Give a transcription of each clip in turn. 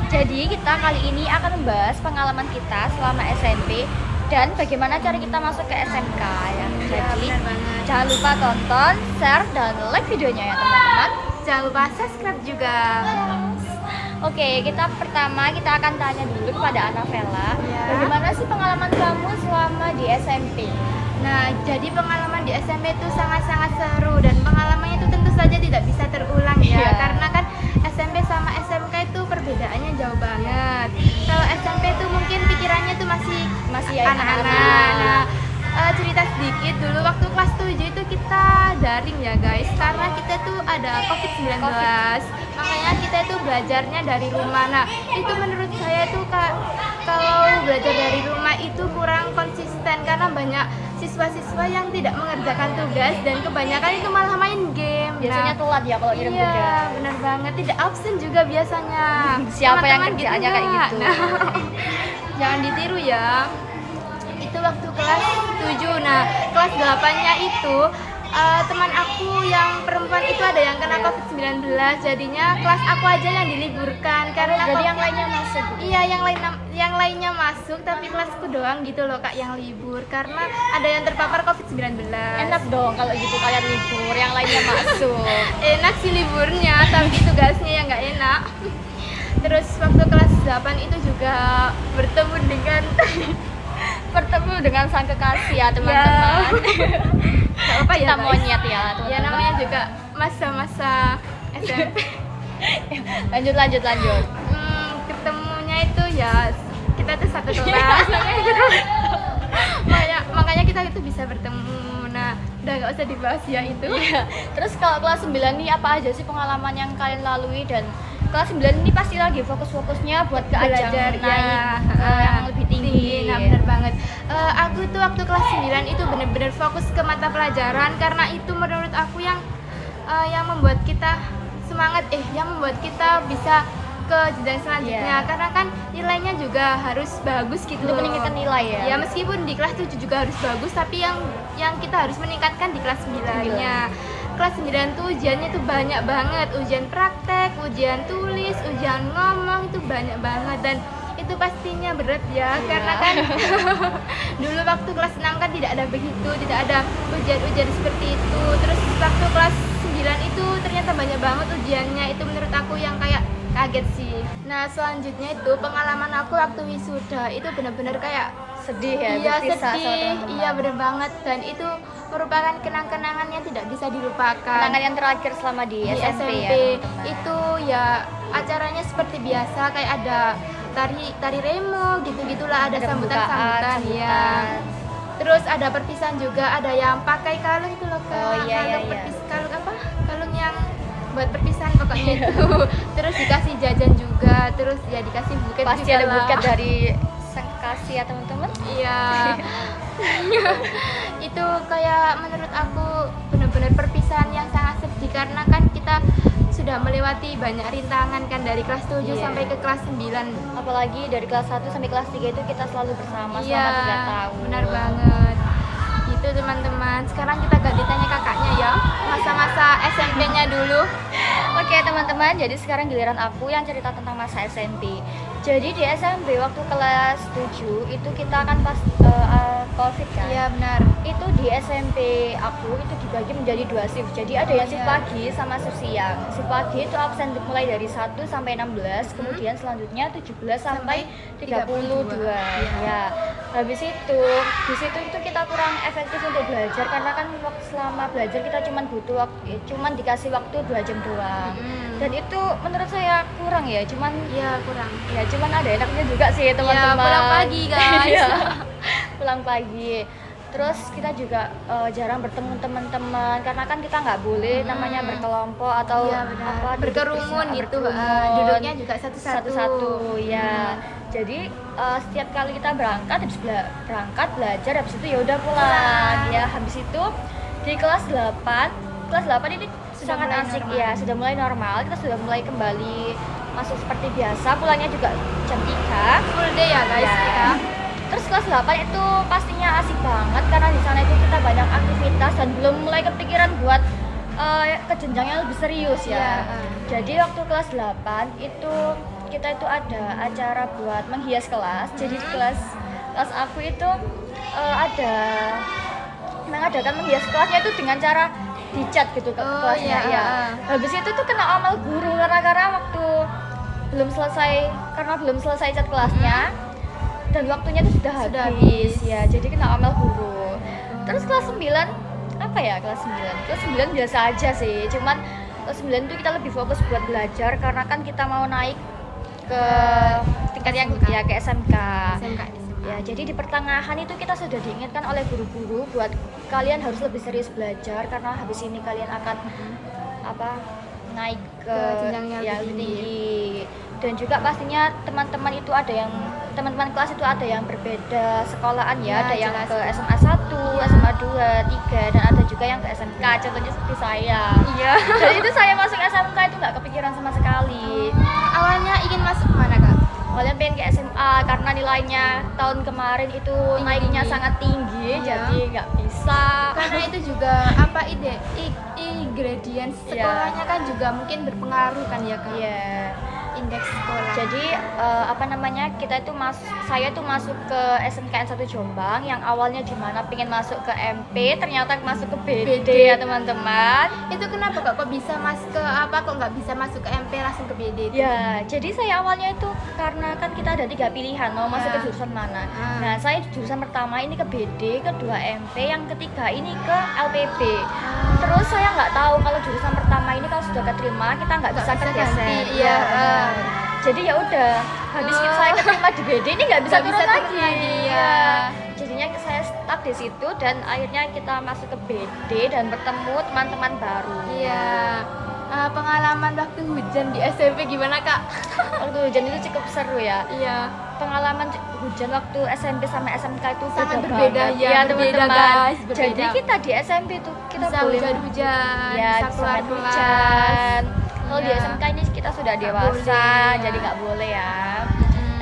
Jadi kita kali ini akan membahas pengalaman kita selama SMP dan bagaimana cara kita masuk ke SMK ya. Jadi jangan lupa tonton, share, dan like videonya ya teman-teman. Jangan lupa subscribe juga. Oke, kita akan tanya dulu kepada Anavela. Ya. Bagaimana sih pengalaman kamu selama di SMP? Nah, jadi pengalaman di SMP itu sangat-sangat seru dan pengalamannya itu tentu saja tidak bisa terulang ya. Iya. Karena kan SMP sama SMK itu perbedaannya jauh banget. Kalau SMP itu mungkin pikirannya itu masih anak-anak. Nah, cerita sedikit dulu waktu kelas 7 itu kita daring ya guys, karena kita tuh ada COVID-19. Makanya kita itu belajarnya dari rumah. Nah, itu menurut saya tuh kalau belajar dari rumah itu kurang konsisten karena banyak siswa-siswa yang tidak mengerjakan tugas dan kebanyakan itu malah main game. Biasanya telat ya kalau kirim tugas. Iya, benar banget. Tidak absen juga biasanya. Siapa yang Teman-teman kerjaannya kayak nggak? gitu? Nah, jangan ditiru ya. Itu waktu kelas 7. Nah, kelas 8-nya itu teman aku yang perempuan itu ada yang kena COVID-19. Jadinya kelas aku aja yang diliburkan karena Jadi yang lainnya masuk. Iya, yang lainnya masuk tapi kelasku doang gitu loh Kak yang libur karena ada yang terpapar COVID-19. Enak dong kalau gitu kalian libur, yang lainnya masuk. Enak sih liburnya, tapi tugasnya yang nggak enak. Terus waktu kelas 8 itu juga bertemu dengan sang kekasih ya teman-teman. Gak apa ya Kita guys? monyet ya teman-teman. Ya namanya juga masa-masa SMP. Lanjut. Ketemunya itu ya kita tuh satu kelas. makanya kita itu bisa bertemu. Nah, udah gak usah dibahas ya itu. Iya. Terus kalau kelas 9 nih apa aja sih pengalaman yang kalian lalui, dan kelas 9 ini pasti lagi fokus-fokusnya buat ke ajang Belajar, naik ya. yang lebih tinggi. Nah, benar banget. Aku tuh waktu kelas 9 itu benar-benar fokus ke mata pelajaran karena itu menurut aku yang membuat kita semangat, yang membuat kita bisa ke jenjang selanjutnya. Yeah. Karena kan nilainya juga harus bagus gitu. Untuk meningkatkan nilai ya. Ya, meskipun di kelas 7 juga harus bagus, tapi yang kita harus meningkatkan di kelas 9-nya. Kelas 9 tuh ujiannya tuh banyak banget, ujian praktek, ujian tulis, ujian ngomong itu banyak banget dan itu pastinya berat ya. Karena kan dulu waktu kelas 6 kan tidak ada begitu, tidak ada ujian-ujian seperti itu. Terus waktu kelas 9 itu ternyata banyak banget ujiannya, itu menurut aku yang kayak kaget sih. Nah, selanjutnya itu pengalaman aku waktu wisuda itu benar-benar kayak Sedih ya, iya, berpisah sama sedih. teman-teman. Iya, bener banget, dan itu merupakan kenang-kenangan yang tidak bisa dilupakan. Kenangan yang terakhir selama di Di SMP ya teman-teman. itu ya acaranya seperti biasa, kayak ada tari remo gitu-gitulah, ada Ada sambutan-sambutan ya. Terus ada perpisahan juga, ada yang pakai kalung itu loh Kak. Oh, iya. Kalung apa? Kalung yang buat perpisahan pokoknya itu. Terus dikasih jajan juga, terus ya dikasih buket Pasti juga ada lah. buket dari sang kekasih ya teman-teman. Iya. Itu kayak menurut aku benar-benar perpisahan yang sangat sedih karena kan kita sudah melewati banyak rintangan kan dari kelas 7 Iya. sampai ke kelas 9. Apalagi dari kelas 1 sampai kelas 3 itu kita selalu bersama Iya, selama 3 tahun. benar banget. Gitu teman-teman. Sekarang kita ganti tanya kakaknya ya. Masa-masa SMP-nya dulu. Oke teman-teman, jadi sekarang giliran aku yang cerita tentang masa SMP. Jadi di SMP waktu kelas 7 itu kita kan pas COVID kan. Iya, benar. Itu di SMP aku itu dibagi menjadi 2 shift. Jadi ada yang shift Iya. pagi sama shift siang. Shift pagi itu absen mulai dari 1 sampai 16, kemudian selanjutnya 17 sampai 32. Ya. Habis itu di situ itu kita kurang efektif untuk belajar karena kan selama belajar kita cuman dikasih waktu 2 jam doang. Dan itu menurut saya kurang ya, cuman ada enaknya juga sih teman-teman. Ya, pulang pagi guys. Iya. Pulang pagi. Terus kita juga jarang bertemu teman-teman karena kan kita nggak boleh namanya berkelompok atau Iya, benar. apa Berkerumun gitu. berkerumun. Duduknya juga satu-satu. Ya. Jadi setiap kali kita berangkat belajar, habis itu ya udah pulang. Ya, habis itu di kelas 8 ini sangat mulai asik normal. ya, sudah mulai normal, kita sudah mulai kembali masuk seperti biasa, pulangnya juga jam 3 Full day ya guys ya. kita. Terus kelas 8 itu pastinya asik banget karena di sana itu kita banyak aktivitas dan belum mulai kepikiran buat ke jenjang yang lebih serius ya. Iya. Jadi waktu kelas 8 itu kita itu ada acara buat menghias kelas. Jadi di kelas aku itu ada mengadakan menghias kelasnya itu dengan cara dicat gitu ke kelasnya iya. ya. Habis itu tuh kena amal guru karena waktu belum selesai cat kelasnya dan waktunya itu sudah habis ya. Jadi kena amal guru. Terus kelas 9 apa ya? Kelas 9 biasa aja sih. Cuman kelas 9 itu kita lebih fokus buat belajar karena kan kita mau naik ke tingkat yang ya ke SMK. Ya, jadi di pertengahan itu kita sudah diingatkan oleh guru-guru buat kalian harus lebih serius belajar karena habis ini kalian akan naik ke jenjang yang lebih tinggi. Dan juga pastinya teman-teman kelas itu ada yang berbeda sekolahan ya, ada yang jelas. ke SMA 1, SMA 2, 3 dan ada juga yang ke SMK, contohnya seperti saya. Iya. Dan itu saya masuk SMK itu nggak kepikiran sama sekali. Awalnya ingin masuk mana Kak? Awalnya pengen ke SMA karena nilainya tahun kemarin itu naiknya sangat tinggi, jadi nggak bisa. Karena itu juga gradient sekolahnya kan juga mungkin berpengaruh kan ya Kak? Iya. Indeks sekolah. Jadi saya itu masuk ke SMKN 1 Jombang yang awalnya dimana pengen masuk ke MP, ternyata masuk ke BD ya teman-teman. Itu kenapa kok bisa kok nggak bisa masuk ke MP langsung ke BD? Ya, jadi saya awalnya itu karena kan kita ada 3 pilihan mau masuk ke jurusan mana. Nah, saya jurusan pertama ini ke BD, kedua MP, yang ketiga ini ke LPB. Terus saya nggak tahu kalau jurusan pertama ini kalau sudah keterima kita nggak bisa kegeser. Iya. Jadi ya udah, habis saya keterima di BD ini nggak bisa turun lagi. Ya. Jadinya saya stuck di situ dan akhirnya kita masuk ke BD dan bertemu teman-teman baru. Iya. Pengalaman waktu hujan di SMP gimana Kak? Waktu hujan itu cukup seru ya. Iya. Pengalaman hujan waktu SMP sama SMK itu sangat berbeda ya teman-teman. Guys, jadi kita di SMP tuh kita bisa boleh hujan, ya, bisa keluar hujan. Kalau di Iya. SMK ini kita sudah dewasa, jadi nggak boleh ya.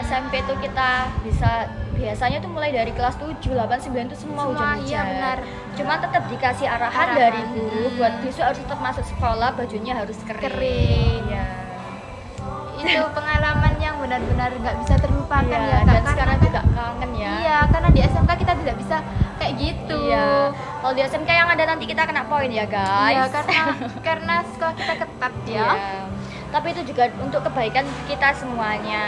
SMP tuh kita biasanya tuh mulai dari kelas 7, 8, 9 itu semua hujan-hujan. Iya benar. Cuma tetap dikasih arahan dari guru buat besok harus tetap masuk sekolah, bajunya harus kering. Ya. Itu pengalaman yang benar-benar nggak bisa terlupakan ya Kak. Dan sekarang juga kangen ya. Iya, karena di SMK kita tidak bisa kayak gitu. Iya. Kalau di SMK yang ada nanti kita kena poin ya guys. Iya, karena sekolah kita ketat ya. Iya. Tapi itu juga untuk kebaikan kita semuanya.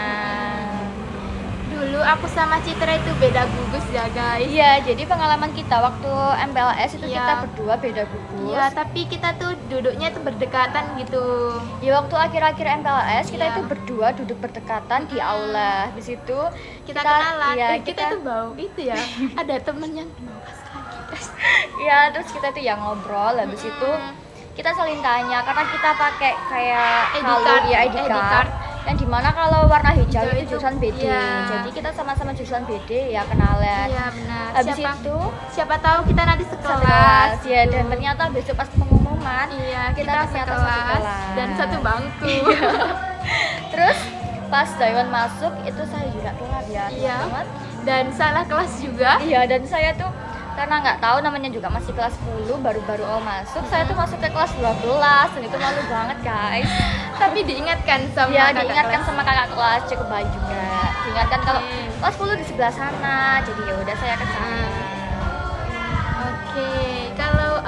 Dulu aku sama Citra itu beda gugus ya guys. Iya, jadi pengalaman kita waktu MPLS itu Iya. kita berdua beda gugus. Iya, tapi kita tuh duduknya tuh berdekatan gitu. Ya waktu akhir-akhir MPLS kita Iya. itu berdua duduk berdekatan di aula. Di situ Kita kenalan. Iya, kita tuh bau itu ya. Ada temen yang ngebahas lagi guys. Iya, terus kita tuh yang ngobrol. Habis itu kita saling tanya karena kita pakai kayak ID card. Yang dimana kalau warna hijau itu jurusan BD. Iya. Jadi kita sama-sama jurusan BD ya kenalan. Iya benar. Habis itu siapa tahu kita nanti sekelas. sekelas ya, dan ternyata besok pas pengumuman Iya, kita ternyata satu kelas dan satu bangku. Terus pas Daiwan masuk itu saya juga telat ya Iya. teman-teman. Dan salah kelas juga. Iya, dan saya tuh karena nggak tahu namanya juga masih kelas 10 baru-baru masuk, saya tuh masuk ke kelas 12 dan itu malu banget guys. Tapi diingatkan sama Ya kakak diingatkan kelas. sama kakak kelas, cukup baik juga. Diingatkan kalau kelas 10 di sebelah sana, jadi ya udah saya ke sana. Oke, kalau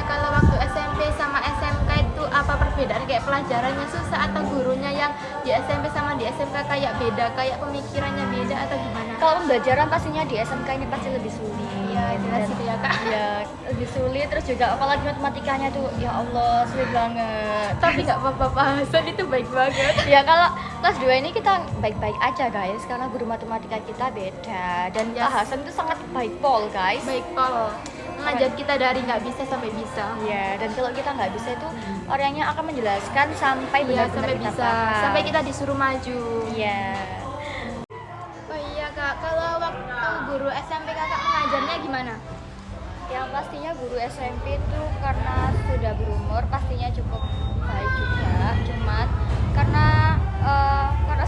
kalau waktu SMP sama SMK itu apa perbedaan kayak pelajarannya susah atau gurunya yang di SMP sama di SMK kayak beda, kayak pemikirannya beda atau gimana? Kalau pembelajaran pastinya di SMK ini pasti lebih sulit. Iya, jelas Dan- itu ya Kak. Ya, lebih sulit, terus juga apalagi matematikanya tuh ya Allah sulit banget. Tapi nggak apa-apa, bahasan itu baik banget. Ya kalau kelas 2 ini kita baik-baik aja guys karena guru matematika kita beda dan Yes. bahasan itu sangat baik pol guys. Baik Pol, mengajar kita dari nggak bisa sampai bisa. Ya, dan kalau kita nggak bisa itu orangnya akan menjelaskan sampai Iya, benar-benar sampai kita bisa, paham. sampai kita disuruh maju. Iya. Oh iya Kak, kalau waktu guru SMP Kakak mengajarnya gimana? Yang pastinya guru SMP itu karena sudah berumur pastinya cukup baik juga. Cuman karena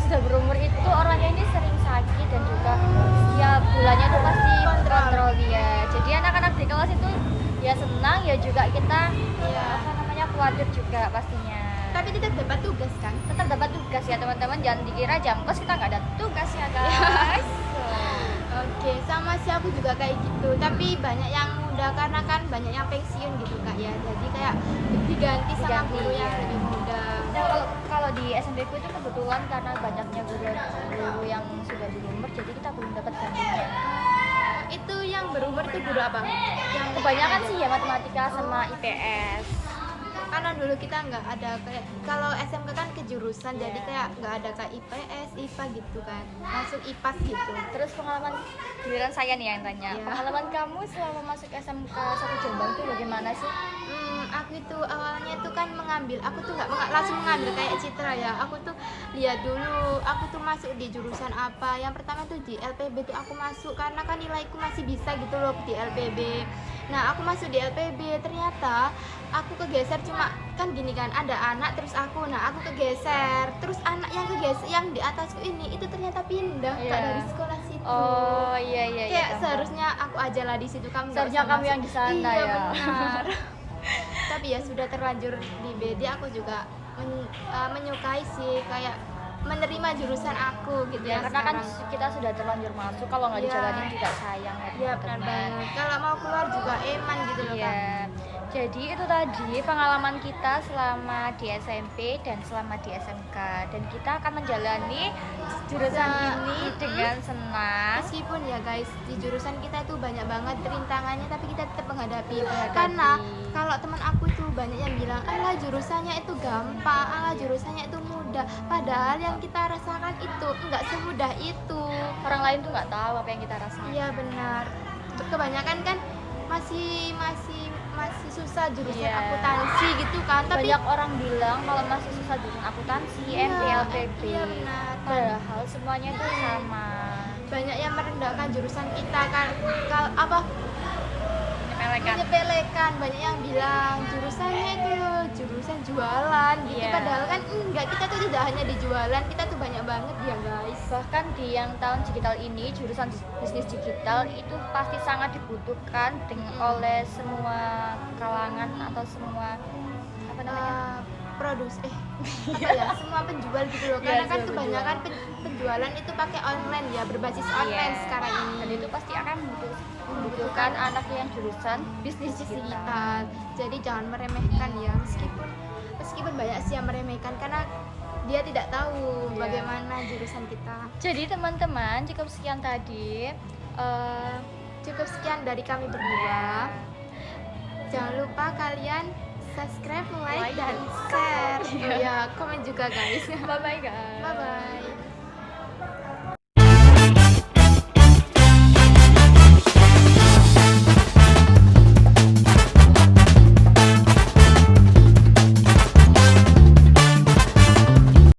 sudah berumur itu orangnya ini sering sakit dan juga setiap bulannya itu pasti kontrol dia. Jadi anak-anak di kelas itu ya senang ya juga kita khawatir juga pastinya. Tapi tetap dapat tugas kan. Tetap dapat tugas ya teman-teman, jangan dikira jam kos kita nggak ada tugas ya guys. Oke, sama sih aku juga kayak gitu. Tapi banyak yang muda karena kan banyak yang pensiun gitu kak ya. Jadi kayak diganti sama Diganti, guru yang ya. lebih muda. Nah, kalau di SMP ku itu kebetulan karena banyaknya guru yang sudah berumur, jadi kita belum dapat gantinya. Itu yang berumur itu guru apa? Yang Kebanyakan sih ya matematika sama IPS. karena dulu kita nggak ada kayak kalau SMK kan kejurusan jadi kayak nggak ada kayak IPS, IPA gitu kan, langsung IPAS gitu. Terus pengalaman, giliran saya nih yang tanya. Iya. Pengalaman kamu selama masuk SMK 1 Jombang itu bagaimana sih? Aku itu awalnya tuh kan aku tuh nggak langsung mengambil kayak Citra ya. Aku tuh lihat dulu, aku tuh masuk di jurusan apa. Yang pertama tuh di LPB tuh aku masuk karena kan nilaiku masih bisa gitu loh di LPB. Nah aku masuk di LPB, ternyata aku kegeser cuma kan gini kan, ada anak terus aku, nah aku kegeser, terus anak yang kegeser yang di atasku ini itu ternyata pindah Iya. Kak, dari sekolah situ. Oh iya iya. Kayak paham. seharusnya aku aja lah di situ, kamu nggak Seharusnya usah kamu masuk. yang di sana Iya, ya. benar. Tapi ya sudah terlanjur di BD, aku juga menyukai sih, kayak menerima jurusan aku gitu Ya, ya, karena kan sekarang. kita sudah terlanjur masuk, kalau nggak Iya. dijalanin juga sayang ya Iya benar teman-teman. banget, kalau mau keluar juga eman gitu loh Kak. Iya. Jadi itu tadi pengalaman kita selama di SMP dan selama di SMK, dan kita akan menjalani jurusan ini dengan senang. Meskipun ya guys, di jurusan kita itu banyak banget rintangannya, tapi kita tetap menghadapi. Menghadapi. Karena kalau teman aku itu banyak yang bilang, alah jurusannya itu gampang, alah jurusannya itu mudah. Padahal yang kita rasakan itu nggak semudah itu. Orang lain tuh nggak tahu apa yang kita rasakan. Iya benar. Kebanyakan kan masih susah jurusan Iya. akuntansi gitu kan. Tapi Banyak orang bilang kalau masih susah jurusan akuntansi, Iya, MP, LPB. iya benar. Padahal semuanya itu sama. banyak yang merendahkan jurusan kita kan, Menyepelekan. menyepelekan. Banyak yang bilang jurusannya itu jurusan jualan gitu. Iya. Padahal kan enggak, kita tuh tidak hanya di jualan, kita tuh banyak banget ya guys. Bahkan di yang tahun digital ini, jurusan bisnis digital itu pasti sangat dibutuhkan oleh semua kalangan atau semua apa namanya? Apa ya, semua penjual gitu loh. Iya, Karena kan semua kebanyakan penjualan itu pakai online ya, berbasis online Iya. sekarang ini. Dan itu pasti akan membutuhkan anak yang jurusan bisnis digital. digital. Jadi jangan meremehkan ya, meskipun banyak sih yang meremehkan karena dia tidak tahu Iya. bagaimana jurusan kita. Jadi teman-teman, cukup sekian tadi. Cukup sekian dari kami berdua. Jangan lupa kalian subscribe, like, dan share. Oh ya, komen juga guys. Bye bye guys. Bye bye.